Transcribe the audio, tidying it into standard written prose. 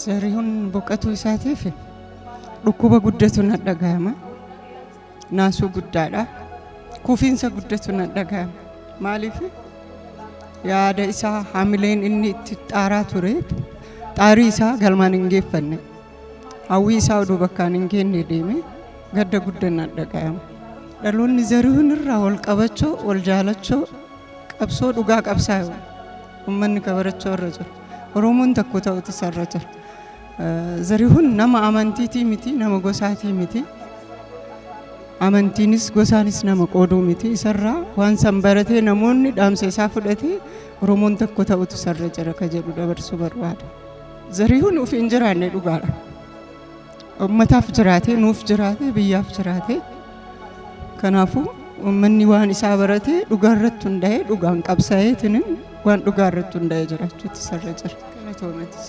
Zarihuun boqotuu isaatiif dhukkuba guddatu na dhagahama. Naasuu guddaadha. Kufiinsa guddatu na dhagahama. Maaliif yaada isaa hamileen inni itti xaaraa ture xaarii isaa galmaan hin geeffanne. Hawwii isaa oduu bakkaan hin geenne deeme gadda guddaa na dhagahama. Dhaloonni Zarihuun irraa wal qabachoo wal jaalachoo qabsoo dhugaa qabsaayu ummanni kabarachoo irra jira. Oromoon takko ta'utu sarara jira. Zarihuun nama amantiitii miti nama gosaatii miti. Amantiinis gosaanis nama qooduu miti. Isarraa waan san baratee namoonni dhaamsa isaa fudhatee Oromoon takko ta'utu sarara jira ka jedhu dabarsuu barbaada. Zarihuun uf hin jiraanne dhugaadha. Ummataaf jiraatee nuuf jiraatee biyyaaf jiraatee kanaafuu ummanni waan isaa baratee dhugaarratti hundaa'ee dhugaan qabsaa'eetiin waan dhugaarratti hundaa'ee jiraachuutti sarara jira. Kana toomatis.